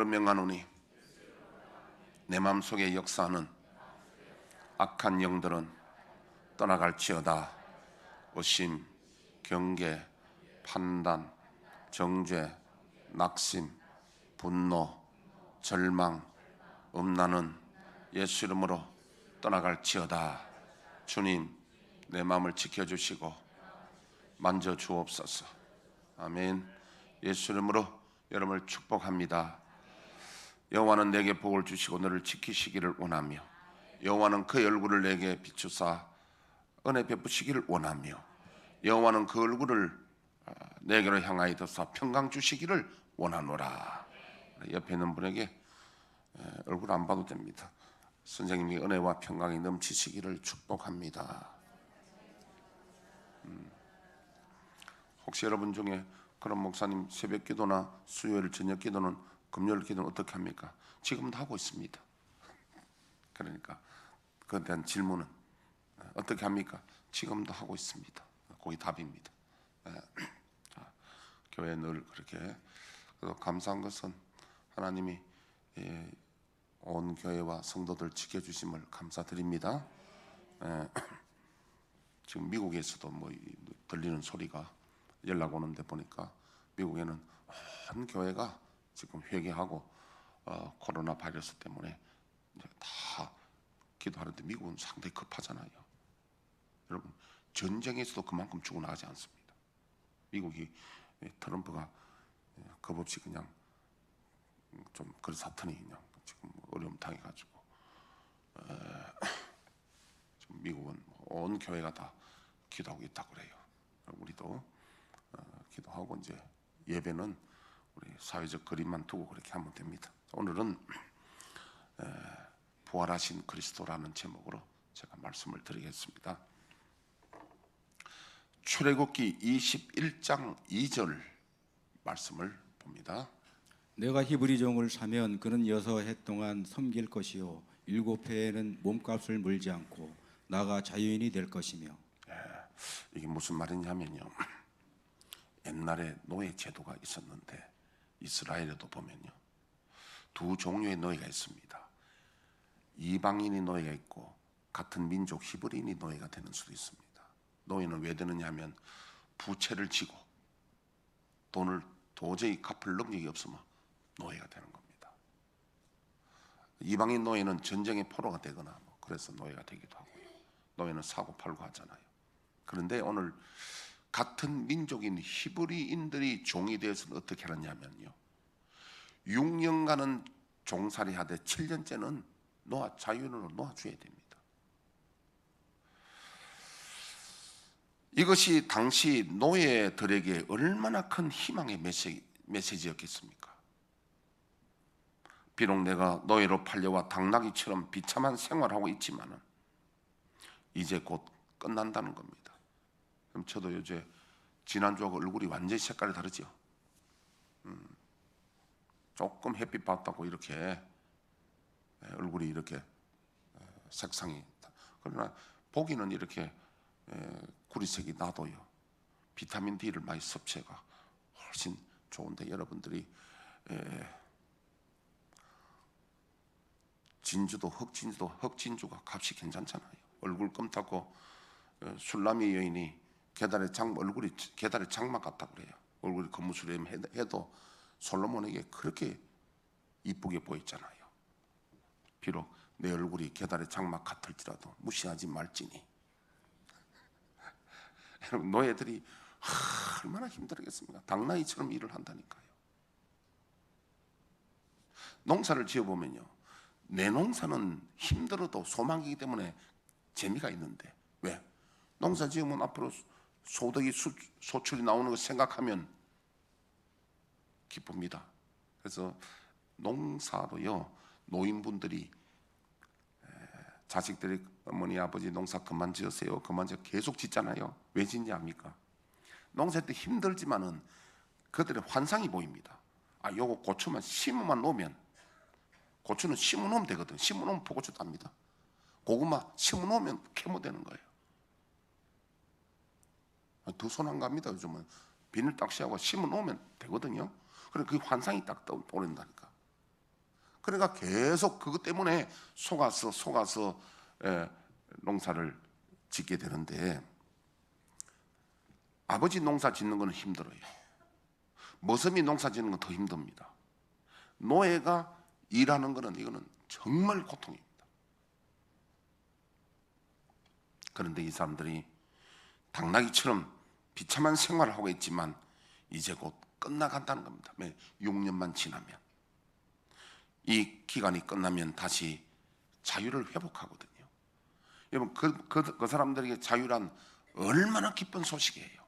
명하노니 내 마음속에 역사하는 악한 영들은 떠나갈지어다. 의심, 경계, 판단, 정죄, 낙심, 분노, 절망, 음란은 예수 이름으로 떠나갈지어다. 주님, 내 마음을 지켜주시고 만져주옵소서. 아멘. 예수 이름으로 여러분을 축복합니다. 여호와는 내게 복을 주시고 너를 지키시기를 원하며, 여호와는 그의 얼굴을 내게 비추사 은혜 베푸시기를 원하며, 여호와는 그 얼굴을 내게로 향하여 드사 평강 주시기를 원하노라. 옆에 있는 분에게 얼굴 안 봐도 됩니다. 선생님이 은혜와 평강이 넘치시기를 축복합니다. 혹시 여러분 중에 그런 목사님 새벽 기도나 수요일 저녁 기도는, 금요일 기도는 어떻게 합니까? 지금도 하고 있습니다. 그러니까 그에 대한 질문은 어떻게 합니까? 지금도 하고 있습니다. 거기 답입니다. 교회 늘 그렇게. 그래서 감사한 것은 하나님이 온 교회와 성도들 지켜주심을 감사드립니다. 지금 미국에서도 뭐 들리는 소리가 연락 오는데 보니까 미국에는 온 교회가 지금 회개하고 코로나 바이러스 때문에 이제 다 기도하는데, 미국은 상당히 급하잖아요. 여러분, 전쟁에서도 그만큼 죽어나가지 않습니다. 미국이 트럼프가 겁없이 그냥 좀 그런 사탄이 그냥 지금 어려움 당해가지고 지금 미국은 온 교회가 다 기도하고 있다고 그래요. 우리도 기도하고 이제 예배는 우리 사회적 거리만 두고 그렇게 하면 됩니다. 오늘은 부활하신 그리스도라는 제목으로 제가 말씀을 드리겠습니다. 출애굽기 21장 2절 말씀을 봅니다. 내가 히브리 종을 사면 그는 6해 동안 섬길 것이요 7해에는 몸값을 물지 않고 나가 자유인이 될 것이며. 이게 무슨 말이냐면요, 옛날에 노예 제도가 있었는데 이스라엘에도 보면요 두 종류의 노예가 있습니다. 이방인이 노예가 있고 같은 민족 히브리인이 노예가 되는 수도 있습니다. 노예는 왜 되느냐 하면 부채를 지고 돈을 도저히 갚을 능력이 없으면 노예가 되는 겁니다. 이방인 노예는 전쟁의 포로가 되거나 그래서 노예가 되기도 하고요. 노예는 사고 팔고 하잖아요. 그런데 오늘 같은 민족인 히브리인들이 종이 되어서는 어떻게 하느냐면요, 6년간은 종살이 하되 7년째는 자유인으로 놓아줘야 됩니다. 이것이 당시 노예들에게 얼마나 큰 희망의 메시지였겠습니까? 비록 내가 노예로 팔려와 당나귀처럼 비참한 생활하고 있지만은 이제 곧 끝난다는 겁니다. 그럼 저도 요새 지난주하고 얼굴이 완전히 색깔이 다르죠. 조금 햇빛 받다고 이렇게 얼굴이 이렇게 색상이, 그러나 보기는 이렇게 구리색이 나도요 비타민 D를 많이 섭취해가 훨씬 좋은데, 여러분들이 흑진주가 값이 괜찮잖아요. 얼굴 껌타고 술라미 여인이 얼굴이 계달의 장막 같다 그래요. 얼굴이 거무스름 해도 솔로몬에게 그렇게 이쁘게 보였잖아요. 비록 내 얼굴이 계달의 장막 같을지라도 무시하지 말지니. 여러분, 노예들이 얼마나 힘들겠습니까? 당나귀처럼 일을 한다니까요. 농사를 지어보면요, 내 농사는 힘들어도 소망이기 때문에 재미가 있는데, 왜? 농사 지으면 앞으로 소득이 소출이 나오는 거 생각하면 기쁩니다. 그래서 농사도요, 노인분들이 자식들이 어머니 아버지 농사 그만 지으세요, 그만 지어 계속 짓잖아요. 왜 짓냐 합니까? 농사 때 힘들지만은 그들의 환상이 보입니다. 요거 고추만 심어만 놓으면, 고추는 심어 놓으면 되거든. 심어 놓으면 포고추 답니다. 고구마 심어 놓으면 캐모 되는 거예요. 두 손 안 갑니다. 요즘은 비닐 딱 씌우고 심어 놓으면 되거든요. 그래, 그 환상이 딱 떠오른다니까. 그러니까 계속 그것 때문에 속아서 농사를 짓게 되는데, 아버지 농사 짓는 거는 힘들어요. 머슴이 농사 짓는 건 더 힘듭니다. 노예가 일하는 거는 이거는 정말 고통입니다. 그런데 이 사람들이 당나귀처럼 비참한 생활을 하고 있지만 이제 곧 끝나간다는 겁니다. 6년만 지나면, 이 기간이 끝나면 다시 자유를 회복하거든요. 여러분, 그 사람들에게 자유란 얼마나 기쁜 소식이에요.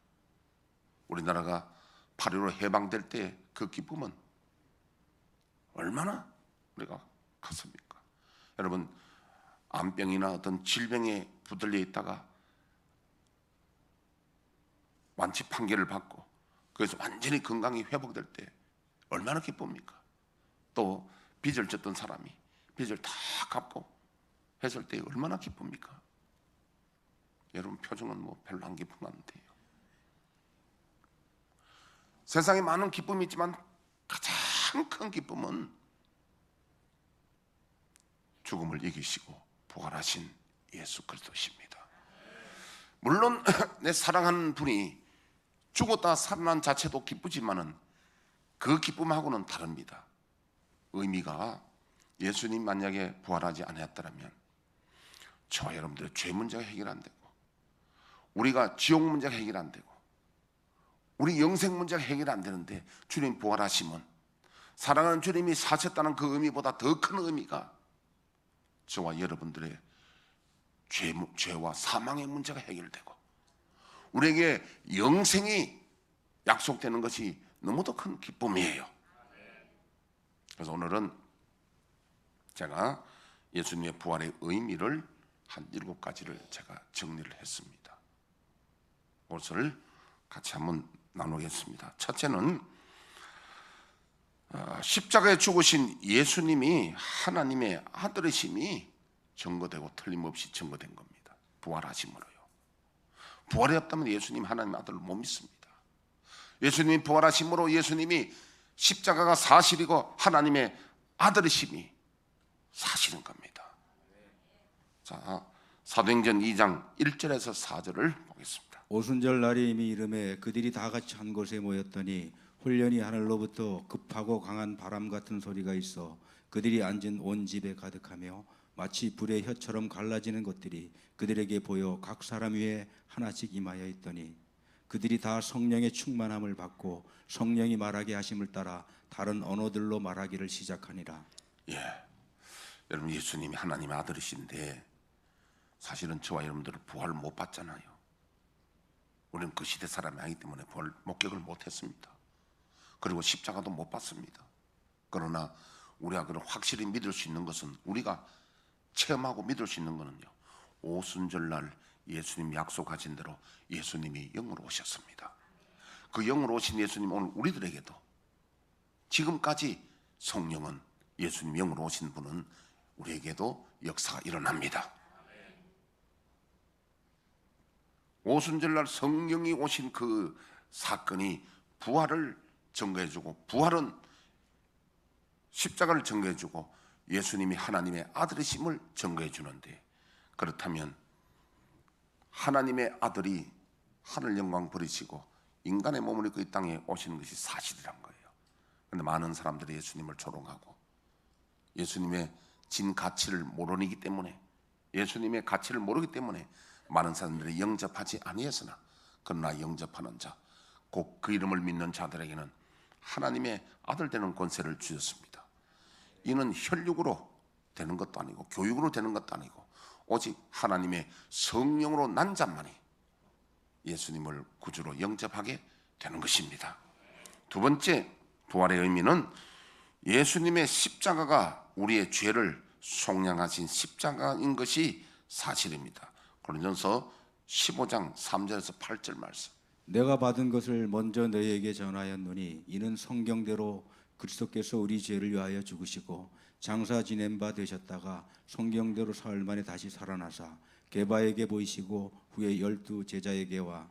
우리나라가 8.15 해방될 때 그 기쁨은 얼마나 우리가 컸습니까? 여러분, 암병이나 어떤 질병에 붙들려 있다가 완치 판결을 받고 그래서 완전히 건강이 회복될 때 얼마나 기쁩니까? 또 빚을 졌던 사람이 빚을 다 갚고 했을 때 얼마나 기쁩니까? 여러분, 표정은 별로 안 기쁜 것 같아요. 세상에 많은 기쁨이 있지만 가장 큰 기쁨은 죽음을 이기시고 부활하신 예수 그리스도십니다. 물론 내 사랑하는 분이 죽었다 살아난 자체도 기쁘지만은 그 기쁨하고는 다릅니다. 의미가, 예수님 만약에 부활하지 않았더라면 저와 여러분들의 죄 문제가 해결 안 되고, 우리가 지옥 문제가 해결 안 되고, 우리 영생 문제가 해결 안 되는데, 주님 부활하시면 사랑하는 주님이 사셨다는 그 의미보다 더 큰 의미가 저와 여러분들의 죄와 사망의 문제가 해결되고 우리에게 영생이 약속되는 것이 너무도 큰 기쁨이에요. 그래서 오늘은 제가 예수님의 부활의 의미를 한 7가지를 제가 정리를 했습니다. 그것을 같이 한번 나누겠습니다. 첫째는 십자가에 죽으신 예수님이 하나님의 아들이심이 증거되고 틀림없이 증거된 겁니다. 부활하심으로요. 부활이 없다면 예수님 하나님의 아들을 못 믿습니다. 예수님이 부활하심으로 예수님이 십자가가 사실이고 하나님의 아들이심이 사실인 겁니다. 자, 사도행전 2장 1절에서 4절을 보겠습니다. 오순절 날이 이미 이름에 그들이 다 같이 한 곳에 모였더니 홀련히 하늘로부터 급하고 강한 바람 같은 소리가 있어 그들이 앉은 온 집에 가득하며 마치 불의 혀처럼 갈라지는 것들이 그들에게 보여 각 사람 위에 하나씩 임하여 있더니 그들이 다 성령의 충만함을 받고 성령이 말하게 하심을 따라 다른 언어들로 말하기를 시작하니라. 여러분, 예수님이 하나님의 아들이신데 사실은 저와 여러분들은 부활을 못 받잖아요. 우리는 그 시대 사람이 아니기 때문에 부활 목격을 못했습니다. 그리고 십자가도 못 받습니다. 그러나 우리가 그런 확실히 믿을 수 있는 것은, 우리가 체험하고 믿을 수 있는 것은요, 오순절날 예수님이 약속하신 대로 예수님이 영으로 오셨습니다. 그 영으로 오신 예수님, 오늘 우리들에게도 지금까지 성령은, 예수님 영으로 오신 분은 우리에게도 역사가 일어납니다. 오순절날 성령이 오신 그 사건이 부활을 증거해주고, 부활은 십자가를 증거해주고 예수님이 하나님의 아들이심을 증거해주는데, 그렇다면 하나님의 아들이 하늘 영광 버리시고 인간의 몸을 입고 이 땅에 오시는 것이 사실이란 거예요. 그런데 많은 사람들이 예수님을 조롱하고 예수님의 진 가치를 모르기 때문에, 예수님의 가치를 모르기 때문에 많은 사람들이 영접하지 아니했으나, 그러나 영접하는 자, 곧 그 이름을 믿는 자들에게는 하나님의 아들 되는 권세를 주셨습니다. 이는 혈육으로 되는 것도 아니고 교육으로 되는 것도 아니고 오직 하나님의 성령으로 난 자만이 예수님을 구주로 영접하게 되는 것입니다. 두 번째, 부활의 의미는 예수님의 십자가가 우리의 죄를 속량하신 십자가인 것이 사실입니다. 고린도전서 15장 3절에서 8절 말씀. 내가 받은 것을 먼저 너희에게 전하였노니 이는 성경대로 그리스도께서 우리 죄를 위하여 죽으시고 장사 지낸 바 되셨다가 성경대로 사흘 만에 다시 살아나사 게바에게 보이시고 후에 12 제자에게와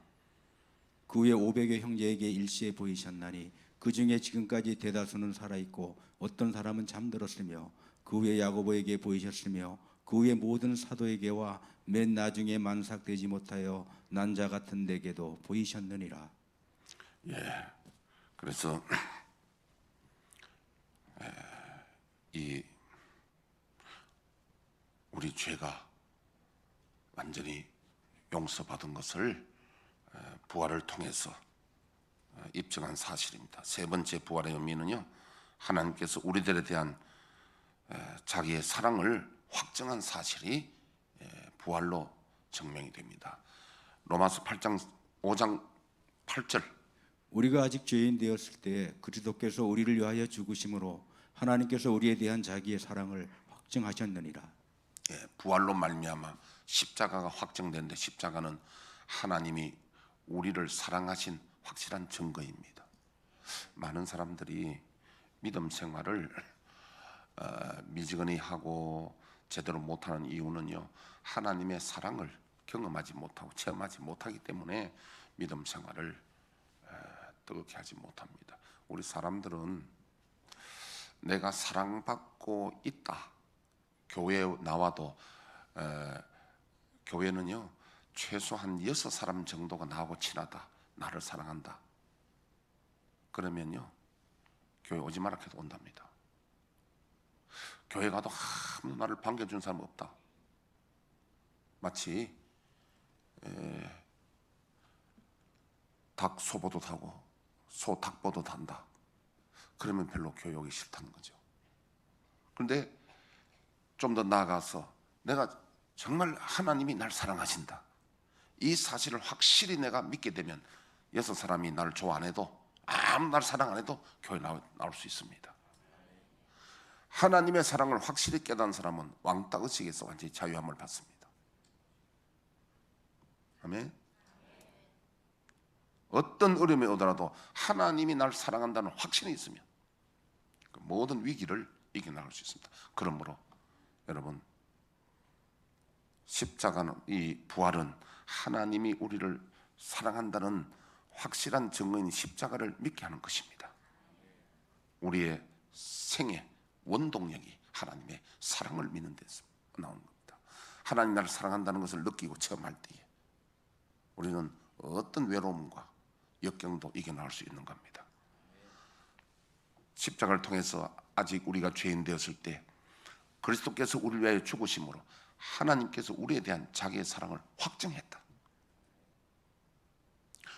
그 후에 500여 형제에게 일시에 보이셨나니 그 중에 지금까지 대다수는 살아있고 어떤 사람은 잠들었으며 그 후에 야고보에게 보이셨으며 그 후에 모든 사도에게와 맨 나중에 만삭되지 못하여 난 자 같은 내게도 보이셨느니라. 그래서 이 우리 죄가 완전히 용서받은 것을 부활을 통해서 입증한 사실입니다. 세 번째 부활의 의미는요, 하나님께서 우리들에 대한 자기의 사랑을 확증한 사실이 부활로 증명이 됩니다. 로마서 5장 8절. 우리가 아직 죄인 되었을 때 그리스도께서 우리를 위하여 죽으심으로 하나님께서 우리에 대한 자기의 사랑을 확증하셨느니라. 부활로 말미암아 십자가가 확정되는데, 십자가는 하나님이 우리를 사랑하신 확실한 증거입니다. 많은 사람들이 믿음 생활을 미지근히 하고 제대로 못하는 이유는요, 하나님의 사랑을 경험하지 못하고 체험하지 못하기 때문에 믿음 생활을 뜨겁게 하지 못합니다. 우리 사람들은 내가 사랑받고 있다, 교회에 나와도 교회는요 최소한 6사람 정도가 나하고 친하다, 나를 사랑한다, 그러면요 교회 오지 마라 해도 온답니다. 교회 가도 아무도 나를 반겨준 사람 없다, 마치 닭 소보도 타고 소 닭보도 탄다, 그러면 별로 교회 오기 싫다는 거죠. 그런데 좀 더 나아가서 내가 정말 하나님이 날 사랑하신다, 이 사실을 확실히 내가 믿게 되면 6사람이 나를 좋아 안 해도, 아무 날 사랑 안 해도 교회 나올 수 있습니다. 하나님의 사랑을 확실히 깨달은 사람은 왕따 의식에서 완전히 자유함을 받습니다. 아멘. 어떤 어려움이 오더라도 하나님이 날 사랑한다는 확신이 있으면 그 모든 위기를 이겨나갈 수 있습니다. 그러므로 여러분, 십자가는, 이 부활은 하나님이 우리를 사랑한다는 확실한 증거인 십자가를 믿게 하는 것입니다. 우리의 생애 원동력이 하나님의 사랑을 믿는 데서 나오는 겁니다. 하나님 나를 사랑한다는 것을 느끼고 체험할 때에 우리는 어떤 외로움과 역경도 이겨나갈 수 있는 겁니다. 십자가를 통해서 아직 우리가 죄인 되었을 때 그리스도께서 우리를 위하여 죽으심으로 하나님께서 우리에 대한 자기의 사랑을 확증했다.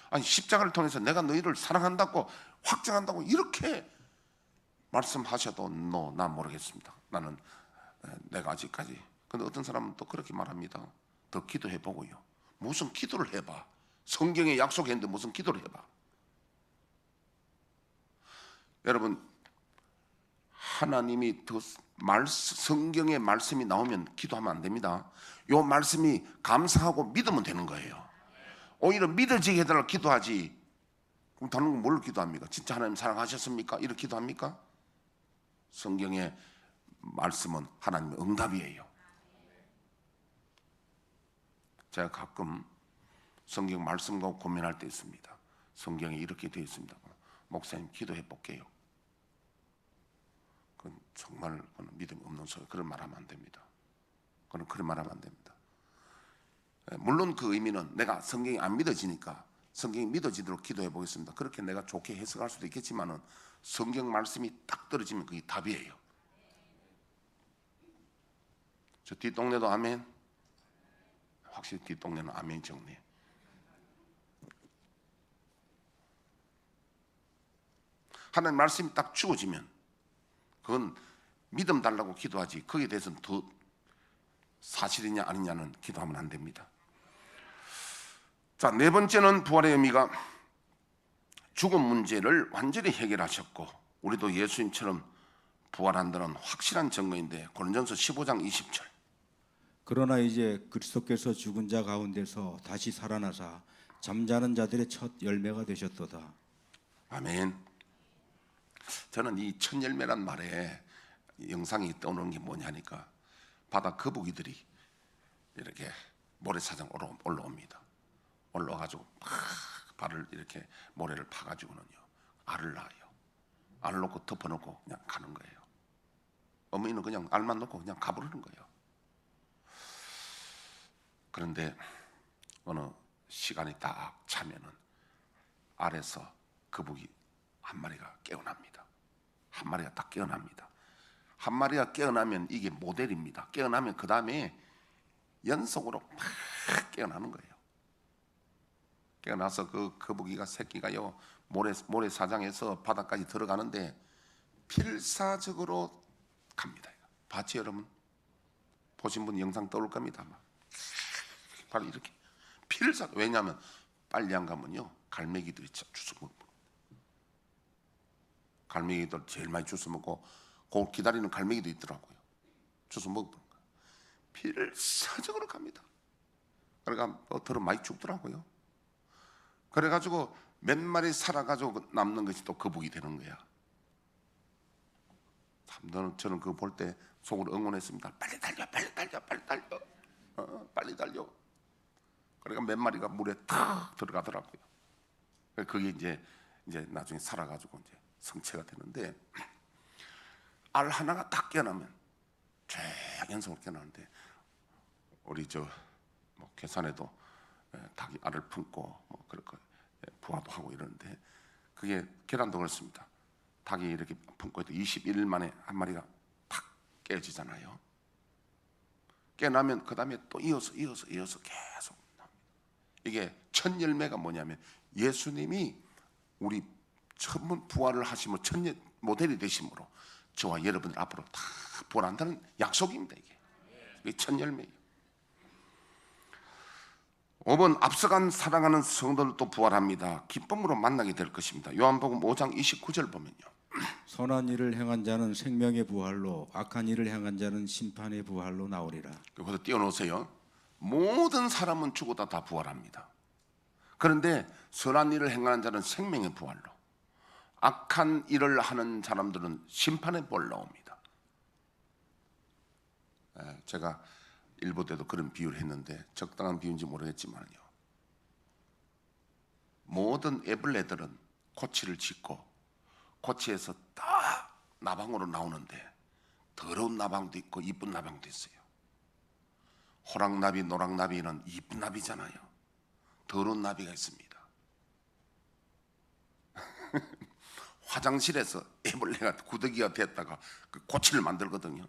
아니, 십자가를 통해서 내가 너희를 사랑한다고 확증한다고 이렇게 말씀하셔도 난 모르겠습니다. 나는 내가 아직까지. 근데 어떤 사람은 또 그렇게 말합니다. 더 기도해보고요. 무슨 기도를 해봐. 성경에 약속했는데 무슨 기도를 해봐. 여러분, 하나님이 성경의 말씀이 나오면 기도하면 안 됩니다. 이 말씀이 감사하고 믿으면 되는 거예요. 오히려 믿어지게 해달라고 기도하지. 그럼 다른 건 뭘 기도합니까? 진짜 하나님 사랑하셨습니까? 이렇게 기도합니까? 성경의 말씀은 하나님의 응답이에요. 제가 가끔 성경 말씀과 고민할 때 있습니다. 성경에 이렇게 되어 있습니다. 목사님 기도해 볼게요. 그건 정말 믿음이 없는 소리. 그런 말 하면 안 됩니다. 그런 말 하면 안 됩니다. 물론 그 의미는 내가 성경이 안 믿어지니까 성경이 믿어지도록 기도해 보겠습니다. 그렇게 내가 좋게 해석할 수도 있겠지만은 성경 말씀이 딱 떨어지면 그게 답이에요. 저 뒷동네도 아멘. 확실히 뒷동네는 아멘 정리. 하나님 말씀이 딱 주어지면 그건 믿음 달라고 기도하지, 거기에 대해서는 더 사실이냐 아니냐는 기도하면 안 됩니다. 자, 네 번째는 부활의 의미가 죽음 문제를 완전히 해결하셨고 우리도 예수님처럼 부활한다는 확실한 증거인데, 고린전서 15장 20절. 그러나 이제 그리스도께서 죽은 자 가운데서 다시 살아나사 잠자는 자들의 첫 열매가 되셨도다. 아멘. 저는 이 첫 열매란 말에 영상이 떠오르는 게 뭐냐니까, 바다 거북이들이 이렇게 모래사장 올라옵니다. 올라가지고 막 발을 이렇게 모래를 파가지고는요 알을 낳아요. 알을 놓고 덮어놓고 그냥 가는 거예요. 어머니는 그냥 알만 놓고 그냥 가버리는 거예요. 그런데 어느 시간이 딱 차면은 알에서 거북이 한 마리가 깨어납니다. 한 마리가 딱 깨어납니다. 한 마리가 깨어나면 이게 모델입니다. 깨어나면 그 다음에 연속으로 막 깨어나는 거예요. 깨어나서 그 거북이가 새끼가요 모래사장에서 바다까지 들어가는데 필사적으로 갑니다. 봤지 여러분? 보신 분 영상 떠올 겁니다. 막. 바로 이렇게 필사. 왜냐하면 빨리 안 가면요 갈매기들이 주워 먹고, 갈매기들 제일 많이 주워 먹고 그걸 기다리는 갈매기도 있더라고요. 주워 먹던 거. 필사적으로 갑니다. 그러니까 들어 많이 죽더라고요. 그래가지고 몇 마리 살아가지고 남는 것이 또 거북이 되는 거야. 참 저는 그거 볼 때 속으로 응원했습니다. 빨리 달려, 빨리 달려, 빨리 달려, 빨리 달려. 그러니까 몇 마리가 물에 탁 들어가더라고요. 그게 이제 나중에 살아가지고 이제 성체가 되는데, 알 하나가 딱 깨어나면 쫙 연속으로 깨어나는데, 우리 뭐 계산에도 닭이 알을 품고 뭐 그렇게 부화도 하고 이러는데, 그게 계란도 그렇습니다. 닭이 이렇게 품고 있다 21일 만에 한 마리가 탁 깨지잖아요. 깨나면 그 다음에 또 이어서 계속 납니다. 이게 첫 열매가 뭐냐면 예수님이 우리 천문 부활을 하시면 첫 모델이 되심으로 저와 여러분들 앞으로 다 부활한다는 약속입니다. 이게 첫 열매예요. 5번 앞서간 사랑하는 성도들도 부활합니다. 기쁨으로 만나게 될 것입니다. 요한복음 5장 29절 보면요. 선한 일을 행한 자는 생명의 부활로, 악한 일을 행한 자는 심판의 부활로 나오리라. 거기서 띄워놓으세요. 모든 사람은 죽어다 다 부활합니다. 그런데 선한 일을 행하는 자는 생명의 부활로, 악한 일을 하는 사람들은 심판의 부활로 나옵니다. 제가 일부 때도 그런 비유를 했는데 적당한 비유인지 모르겠지만요, 모든 애벌레들은 고치를 짓고 고치에서 딱 나방으로 나오는데 더러운 나방도 있고 이쁜 나방도 있어요. 호랑나비, 노랑나비는 이쁜 나비잖아요. 더러운 나비가 있습니다. 화장실에서 애벌레가 구더기가 됐다가 그 고치를 만들거든요.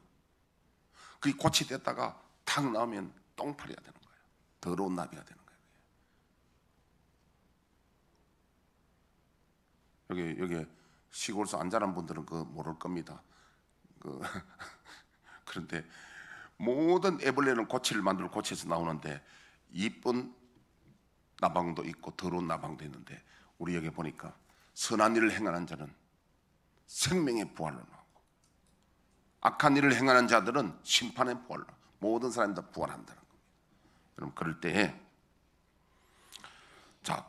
그 고치 됐다가 탁 나오면 똥파리가 되는 거예요. 더러운 나비가 되는 거예요. 여기 시골에서 안 자란 분들은 그 모를 겁니다. 그런데 모든 애벌레는 고치를 만들고 고치에서 나오는데 이쁜 나방도 있고 더러운 나방도 있는데, 우리 여기 보니까 선한 일을 행하는 자는 생명의 부활로 나오고 악한 일을 행하는 자들은 심판의 부활로, 모든 사람이 다 부활한다는 겁니다. 여러분 그럴 때에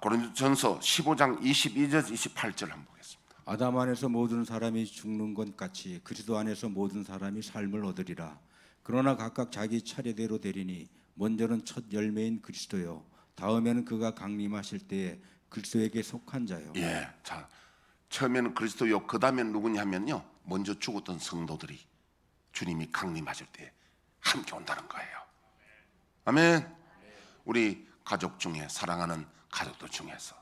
고린도전서 15장 22절 28절 한번 보겠습니다. 아담 안에서 모든 사람이 죽는 것 같이 그리스도 안에서 모든 사람이 삶을 얻으리라. 그러나 각각 자기 차례대로 되리니 먼저는 첫 열매인 그리스도요, 다음에는 그가 강림하실 때에 그리스도에게 속한 자요. 예, 자 처음에는 그리스도요, 그 다음에는 누구냐면요, 먼저 죽었던 성도들이 주님이 강림하실 때 함께 온다는 거예요. 아멘. 우리 가족 중에 사랑하는 가족들 중에서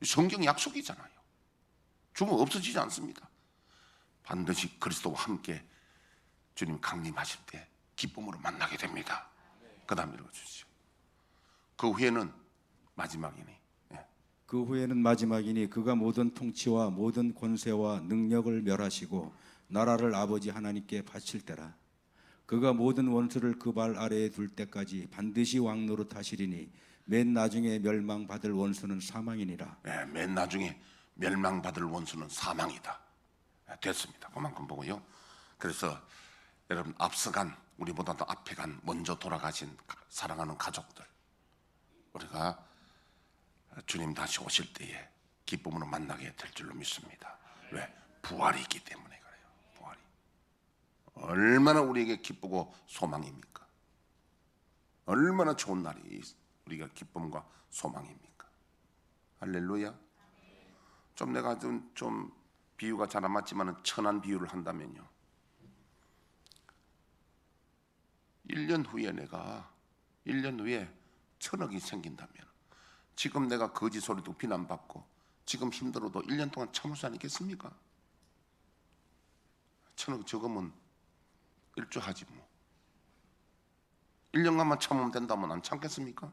성경 약속이잖아요. 죽으면 없어지지 않습니다. 반드시 그리스도와 함께 주님 강림하실 때 기쁨으로 만나게 됩니다. 그 다음 읽어주시죠. 그 후에는 마지막이니, 그 후에는 마지막이니 그가 모든 통치와 모든 권세와 능력을 멸하시고 나라를 아버지 하나님께 바칠 때라. 그가 모든 원수를 그 발 아래에 둘 때까지 반드시 왕노릇 하시리니 맨 나중에 멸망받을 원수는 사망이니라. 맨 나중에 멸망받을 원수는 사망이다. 됐습니다. 그만큼 보고요. 그래서 여러분 앞서간, 우리보다 더 앞에 간, 먼저 돌아가신 사랑하는 가족들, 우리가 주님 다시 오실 때에 기쁨으로 만나게 될 줄로 믿습니다. 왜? 부활이 있기 때문에 그래요. 부활이 얼마나 우리에게 기쁘고 소망입니까? 얼마나 좋은 날이 우리가 기쁨과 소망입니까? 할렐루야. 좀 내가 좀 비유가 잘 안 맞지만 천한 비유를 한다면요, 1년 후에 내가 1년 후에 1,000억이 생긴다면 지금 내가 거짓 소리도 비난받고 지금 힘들어도 1년 동안 참을 수 않겠습니까? 1,000억 적으면 일조하지 뭐. 1년간만 참으면 된다면 안 참겠습니까?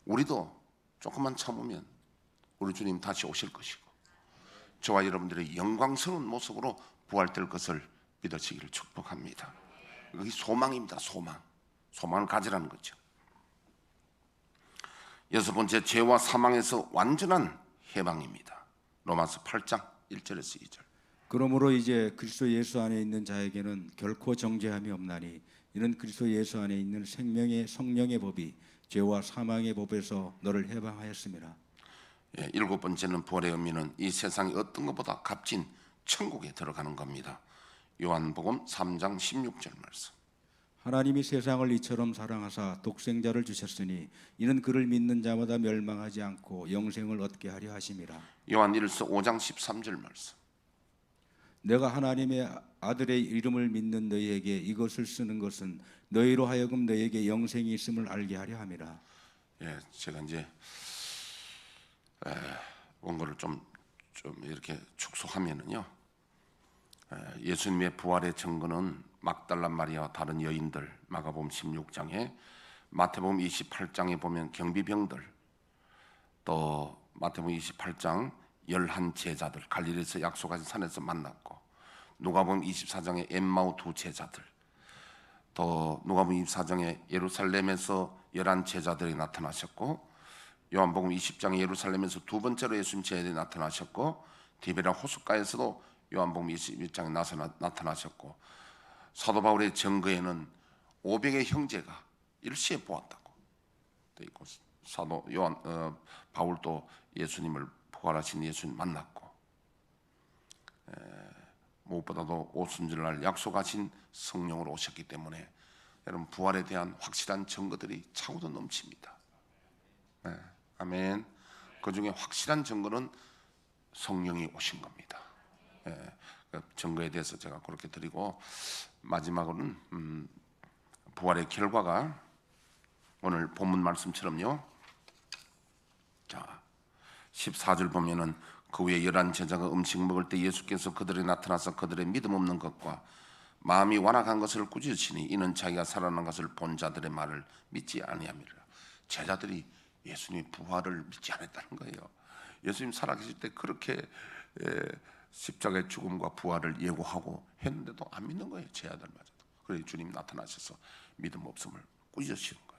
우리도 조금만 참으면 우리 주님 다시 오실 것이고 저와 여러분들의 영광스러운 모습으로 부활될 것을 믿으시기를 축복합니다. 이게 소망입니다. 소망을 가지라는 거죠. 여섯 번째, 죄와 사망에서 완전한 해방입니다. 로마서 8장 1절에서 2절. 그러므로 이제 그리스도 예수 안에 있는 자에게는 결코 정죄함이 없나니 이는 그리스도 예수 안에 있는 생명의 성령의 법이 죄와 사망의 법에서 너를 해방하였습니다. 일곱 번째는 부활의 의미는 이 세상의 어떤 것보다 값진 천국에 들어가는 겁니다. 요한복음 3장 16절 말씀. 하나님이 세상을 이처럼 사랑하사 독생자를 주셨으니 이는 그를 믿는 자마다 멸망하지 않고 영생을 얻게 하려 하심이라. 요한일서 5장 13절 말씀. 내가 하나님의 아들의 이름을 믿는 너희에게 이것을 쓰는 것은 너희로 하여금 너희에게 영생이 있음을 알게 하려 함이라. 제가 이제 원고를 좀 이렇게 축소하면은요, 예수님의 부활의 증거는 막달라 마리아와 다른 여인들, 마가복음 16장에, 마태복음 28장에 보면 경비병들, 또 마태복음 28장 11 제자들, 갈릴리에서 약속하신 산에서 만났고, 누가복음 24장에 엠마오 두 제자들, 또 누가복음 24장에 예루살렘에서 11 제자들이 나타나셨고, 요한복음 20장에 예루살렘에서 두 번째로 예수님 제자들이 나타나셨고, 디베라 호숫가에서도 요한복음 21장에 나타나셨고, 사도 바울의 증거에는 500의 형제가 일시에 보았다고 돼 있고, 사도 바울도 예수님을 부활하신 예수님 만났고, 무엇보다도 오순절날 약속하신 성령으로 오셨기 때문에 여러분 부활에 대한 확실한 증거들이 차고도 넘칩니다. 아멘. 그 중에 확실한 증거는 성령이 오신 겁니다. 그 증거에 대해서 제가 그렇게 드리고, 마지막으로는 부활의 결과가 오늘 본문 말씀처럼요. 자, 14절 보면은 그 후에 11 제자가 음식 먹을 때 예수께서 그들에게 나타나서 그들의 믿음 없는 것과 마음이 완악한 것을 꾸짖으시니 이는 자기가 살아난 것을 본 자들의 말을 믿지 아니함이라. 제자들이 예수님의 부활을 믿지 않았다는 거예요. 예수님 살아계실 때 그렇게 십자가의 죽음과 부활을 예고하고 했는데도 안 믿는 거예요. 제자들마저도. 그래서 주님 나타나셔서 믿음 없음을 꾸짖으시는 거예요.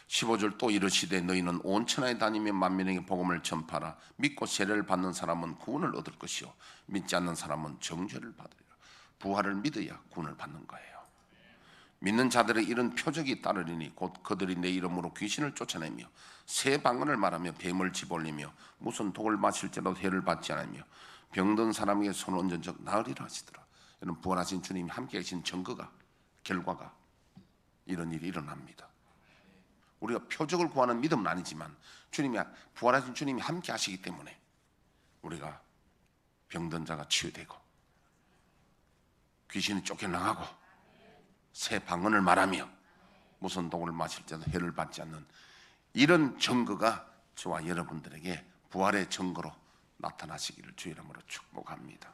15절 또 이르시되 너희는 온 천하에 다니며 만민에게 복음을 전파하라. 믿고 세례를 받는 사람은 구원을 얻을 것이요 믿지 않는 사람은 정죄를 받으리라. 부활을 믿어야 구원을 받는 거예요. 믿는 자들의 이런 표적이 따르리니 곧 그들이 내 이름으로 귀신을 쫓아내며 새 방언을 말하며 뱀을 집어올리며 무슨 독을 마실지라도 해를 받지 않으며 병든 사람에게 손을 얹은 적 나으리라 하시더라. 이런 부활하신 주님이 함께 계신 증거가, 결과가 이런 일이 일어납니다. 우리가 표적을 구하는 믿음은 아니지만 주님이, 부활하신 주님이 함께 하시기 때문에 우리가 병든 자가 치유되고 귀신이 쫓겨나가고 새 방언을 말하며 무슨 독을 마실 때도 해를 받지 않는 이런 증거가 저와 여러분들에게 부활의 증거로 나타나시기를 주의 이름으로 축복합니다.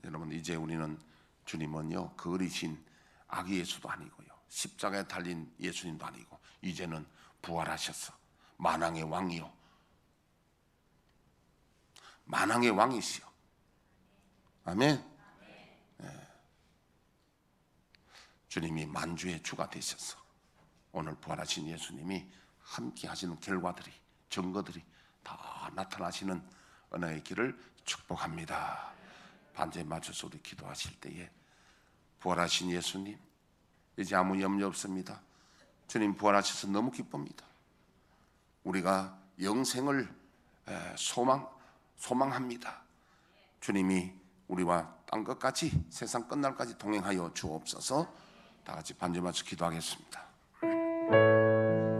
여러분, 이제 우리는 주님은요, 그 어리신 아기 예수도 아니고요, 십자가에 달린 예수님도 아니고 이제는 부활하셔서 만왕의 왕이요, 만왕의 왕이시요. 아멘. 주님이 만주의 주가 되셔서 오늘 부활하신 예수님이 함께 하시는 결과들이, 증거들이 다 나타나시는 은혜의 길을 축복합니다. 반주에 맞춰서 우리 기도하실 때에 부활하신 예수님, 이제 아무 염려 없습니다. 주님 부활하셔서 너무 기쁩니다. 우리가 영생을 소망합니다. 주님이 우리와 땅 끝까지, 세상 끝날까지 동행하여 주옵소서. 다 같이 반주 맞춰 기도하겠습니다.